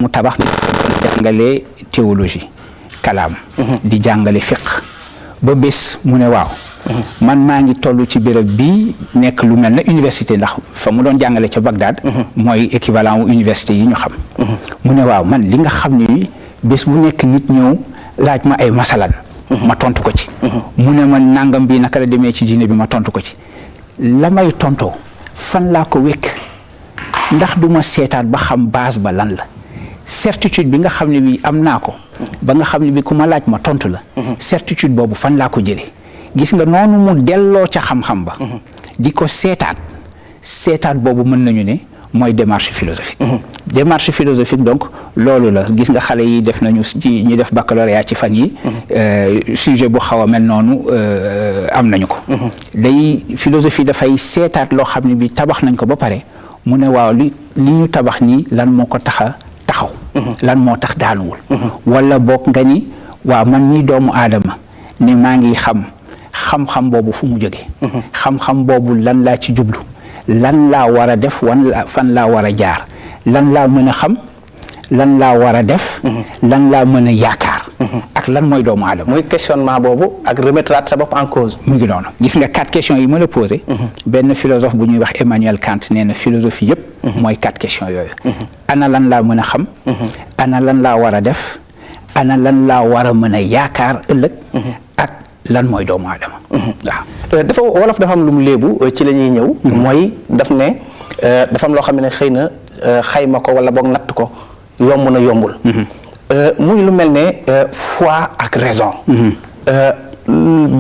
mu tabax jàngale théologie kalaam di jàngale fiqh ba bés mu ne waaw man maa ngi toll ci béréb bi nekk lu mel na université ndax fa mu doon jàngale ca Bagdad mooy équivalent wu université yi ñu xam mu ne waaw man li nga xam ni bés bu nekk nit ñëw laaj ma ay masalan ma tontu ko ci mu ne ma nangam bi naka la demee ci diine bi ma tontu ko ci la may tontoo fan laa ko wekk ndax du ma seetaat ba xam base ba lan la certitude bi nga xam ne bi am naa ko ba nga xam ne bi ku ma laaj ma tontu la certitude boobu fan laa ko jëlee gis nga noonu mu delloo ca xam-xam ba di ko seetaat boobu mën nañu ne mooy démarche philosophique démarche philosophique donc loolu la gis nga xale yi def nañu ci ñu def baccalauréat ci fan yi sujet bu xaw a mel noonu am nañu ko day philosophie dafay seetaat loo xam ne bi tabax nañ ko ba pare mu ne waaw li ñu tabax nii lan moo ko taxa taxaw lan moo tax daanuwul wala boog nga ni waaw man nii doomu aadama ne maa ngi xam-xam boobu fu mu jógee xam-xam boobu lan laa ci jublu lan laa war a def fan laa war a jaar lan laa mën a xam lan laa war a def lan laa mën a yaakaar ak lan mooy doomu aadama muy questionnement boobu ak remettre sa bopp en cause mu ngi noonu gis nga 4 questions yi ma la posé benn philosophe bu ñuy wax Emmanuel Kant nee na philosophie yëpp mooy 4 questions yooyu ana lan laa mën a xam ana lan laa war a def ana lan laa war a mën a yaakaar ëllëg ak lan mooy doomu aadama waaw dafa wolof dafa am lu mu léebu ci la ñuy ñëw mooy daf ne dafa am loo xam ne xëy na xayma ko wala boog natt ko yomb na yombul muy lu mel ne foi ak raison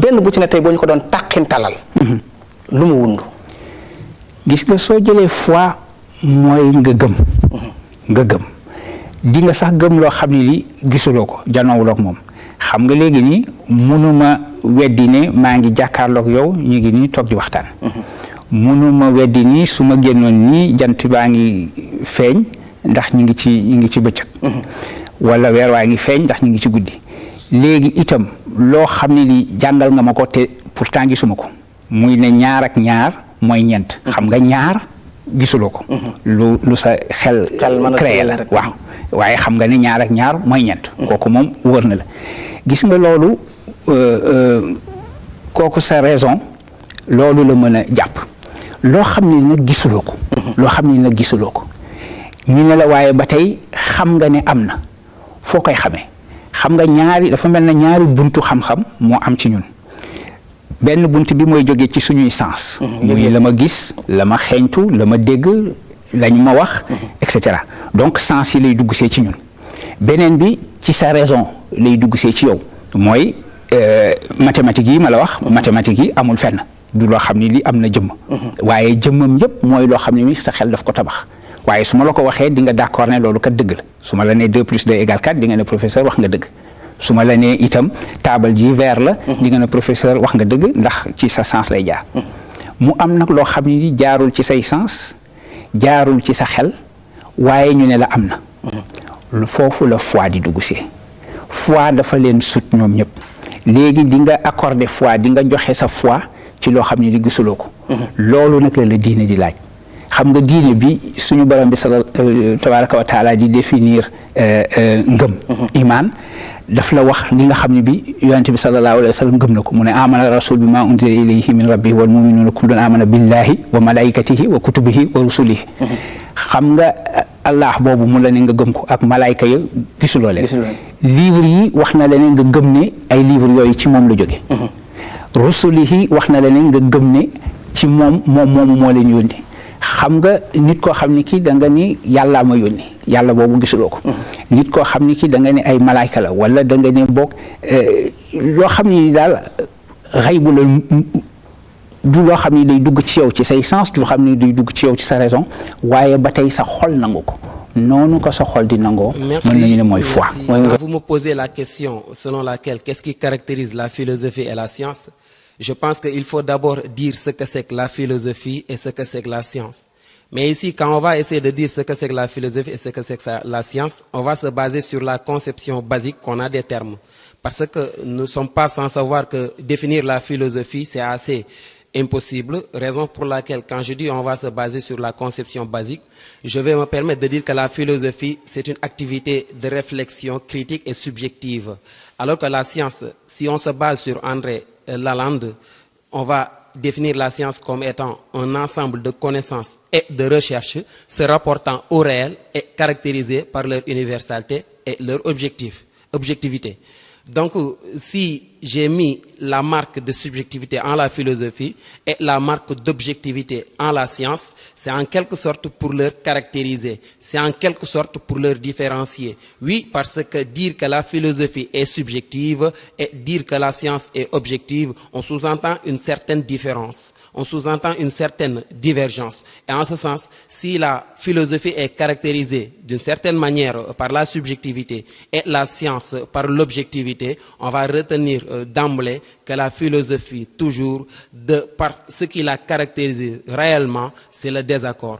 benn bu ci ne tey boo ñu ko doon tàqintalal lu mu wundu gis nga soo jëlee foi mooy nga gëm di nga sax gëm loo xam ne li gisuloo ko janoowuloo ak moom xam nga léegi nii mënuma weddi ne maa ngi jàkkaarloog yow ñu ngi nii toog di waxtaan mënuma weddi nii su ma génnoon nii jant baa ngi feeñ ndax ñu ngi ci bëccëg wala weer waa ngi feeñ ndax ñu ngi ci guddi léegi itam loo xam ne li jàngal nga ma ko te pourtant gisuma ko muy ne ñaar ak ñaar mooy ñeent xam nga ñaar gisuloo ko lu sa xel créé la waaw waaye xam nga ne ñaar ak ñaar mooy ñeent kooku moom wër na la gis nga loolu kooku sa raison loolu la mën a jàpp loo xam ne nag gisuloo ko ñu ne la waaye ba tey xam nga ne am na foo koy xamee xam nga dafa mel na ñaari buntu xam-xam moo am ci ñun benn bunt bi mooy jógee ci suñuy sens muy la ma gis la ma xeeñtu la ma dégg la ñu ma wax et cetera donc sens yi lay dugg see ci ñun beneen bi ci sa raison lay dugg see ci yow mooy mathématiques yi ma la wax mathématiques yi amul fenn du loo xam ni li am na jëmm waaye jëmmam yëpp mooy loo xam ne mi sa xel daf ko tabax waaye su ma la ko waxee di nga d'accord ne loolu kat dëgg la su ma la nee 2 + 2 = 4 di nga ne professeur wax nga dëgg su ma la nee itam taabal ji vert la di nga ne professeur wax nga dëgg ndax ci sa sens lay jaar mu am nag loo xam ni jaarul ci say sens jaarul ci sa xel waaye ñu ne la am na foofu la foi di dugg see foi dafa leen sut ñoom ñëpp léegi di nga accorder foi di nga joxe sa foi ci loo xam ne di gisuloo ko loolu nag la diine di laaj xam nga diine bi suñu borom bi tabaraka wa taala di définir ngëm iman daf la wax li nga xam ne bi yonente bi sallallahu alayhi wa sallam gëm na ko mu ne amana rasul bi ma unzila ilayhi min rabbihi wal muminuna kullun amana billahi wa malaikatihi wa kutubihi wa rusulihi xam nga allah boobu mu la ne nga gëm ko ak malayka ya gisuloo leen livre yi wax na la ne nga gëm ne ay livre yooyu ci moom la jóge rusulihi wax na la ne nga gëm ne ci moomu moo leen yónni xam nga nit koo xam ni kii da nga ni yàllaa ma yónni yàlla boobu gisuloo ko nit koo xam ni kii da nga ni ay malaayka la wala da nga ne boog loo xam ni daal xaybu la du loo xam ni day dugg ci yow ci say sens du xam ni day dugg ci yow ci sa raison waaye ba tey sa xol nangu ko noonu ko sa xol di nangoo mën nañu ne mooy foi. Vous me posez la question selon laquelle qu'est-ce qui caractérise la philosophie et la science? Je pense qu'il faut d'abord dire ce que c'est que la philosophie et ce que c'est que la science. Mais ici, quand on va essayer de dire ce que c'est que la philosophie et ce que c'est que la science, on va se baser sur la conception basique qu'on a des termes. Parce que nous ne sommes pas sans savoir que définir la philosophie, c'est assez impossible, raison pour laquelle quand je dis on va se baser sur la conception basique, je vais me permettre de dire que la philosophie, c'est une activité de réflexion critique et subjective. Alors que la science, si on se base sur André Lalande, on va définir la science comme étant un ensemble de connaissances et de recherches se rapportant au réel et caractérisées par leur universalité et leur objectivité. Donc, si j'ai mis la marque de subjectivité en la philosophie et la marque d'objectivité en la science, c'est en quelque sorte pour leur caractériser, c'est en quelque sorte pour leur différencier. Oui, parce que dire que la philosophie est subjective et dire que la science est objective, on sous-entend une certaine différence, on sous-entend une certaine divergence. Et en ce sens, si la philosophie est caractérisée d'une certaine manière par la subjectivité et la science par l'objectivité, on va retenir d'emblée que la philosophie, toujours, par ce qui la caractérise réellement, c'est le désaccord.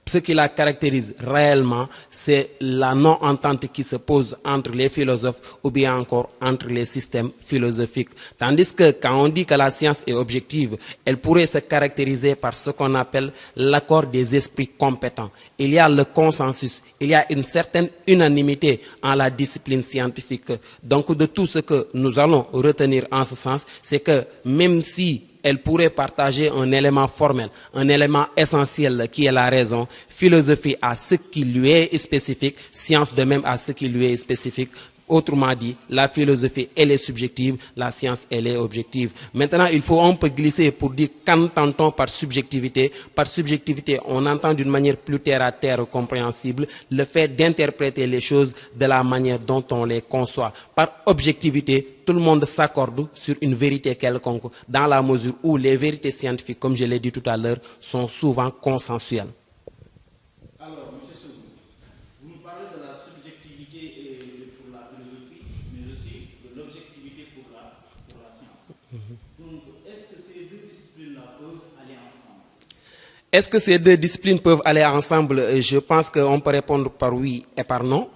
Ce qui la caractérise réellement, c'est la non-entente qui se pose entre les philosophes ou bien encore entre les systèmes philosophiques. Tandis que quand on dit que la science est objective, elle pourrait se caractériser par ce qu'on appelle l'accord des esprits compétents. Il y a le consensus, il y a une certaine unanimité en la discipline scientifique. Donc de tout ce que nous allons retenir en ce sens, c'est que même si elle pourrait partager un élément formel, un élément essentiel qui est la raison. Philosophie a ce qui lui est spécifique, science de même a ce qui lui est spécifique. Autrement dit, la philosophie, elle est subjective, la science, elle est objective. Maintenant, on peut glisser pour dire qu'entend-on par subjectivité. Par subjectivité, on entend d'une manière plus terre-à-terre compréhensible le fait d'interpréter les choses de la manière dont on les conçoit. Par objectivité, tout le monde s'accorde sur une vérité quelconque, dans la mesure où les vérités scientifiques, comme je l'ai dit tout à l'heure, sont souvent consensuelles. Alors, M. Sougou, vous nous parlez de la subjectivité pour la philosophie, mais aussi de l'objectivité pour la science. Donc, est-ce que ces deux disciplines-là peuvent aller ensemble? Est-ce que ces deux disciplines peuvent aller ensemble? Je pense qu'on peut répondre par oui et par non.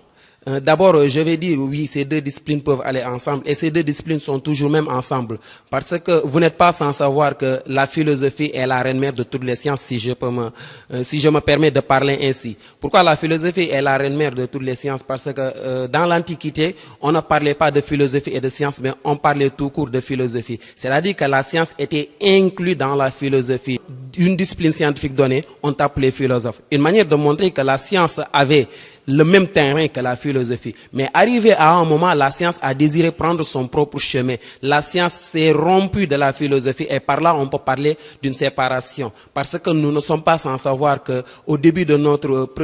D'abord, je vais dire oui, ces deux disciplines peuvent aller ensemble et ces deux disciplines sont toujours même ensemble parce que vous n'êtes pas sans savoir que la philosophie est la reine mère de toutes les sciences, si je me permets de parler ainsi. Pourquoi la philosophie est la reine mère de toutes les sciences? Parce que dans l'Antiquité, on ne parlait pas de philosophie et de science, mais on parlait tout court de philosophie. C'est-à-dire que la science était inclue dans la philosophie. Une discipline scientifique donnée, on t'appelait philosophe. Une manière de montrer que la science avait le même terrain que la philosophie. Mais arrivé à un moment, la science a désiré prendre son propre chemin. La science s'est rompue de la philosophie et par là, on peut parler d'une séparation. Parce que nous ne sommes pas sans savoir que au début de notre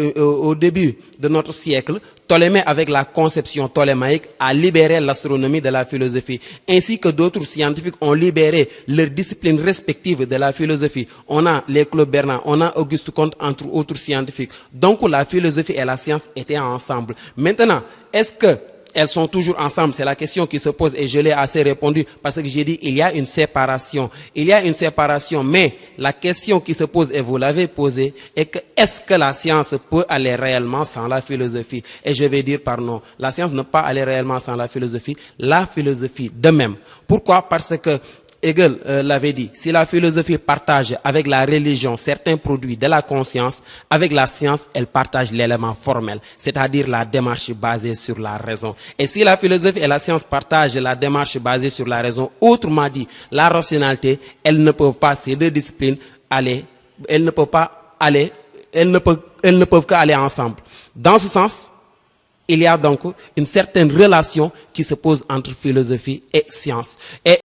siècle, Ptolémée, avec la conception ptolémaïque, a libéré l'astronomie de la philosophie, ainsi que d'autres scientifiques ont libéré leurs disciplines respectives de la philosophie. On a les Claude Bernard, on a Auguste Comte, entre autres scientifiques. Donc la philosophie et la science étaient ensemble. Maintenant, est-ce que elles sont toujours ensemble? C'est la question qui se pose et je l'ai assez répondu parce que j'ai dit il y a une séparation. Il y a une séparation, mais la question qui se pose, et vous l'avez posée, est que est-ce que la science peut aller réellement sans la philosophie? Et je vais dire par non. La science ne peut pas aller réellement sans la philosophie. La philosophie de même. Pourquoi? Parce que Hegel l'avait dit, si la philosophie partage avec la religion certains produits de la conscience, avec la science, elle partage l'élément formel, c'est-à-dire la démarche basée sur la raison. Et si la philosophie et la science partagent la démarche basée sur la raison, autrement dit, la rationalité, elles ne peuvent pas, ces deux disciplines, elles ne peuvent qu'aller ensemble. Dans ce sens, il y a donc une certaine relation qui se pose entre philosophie et science. Et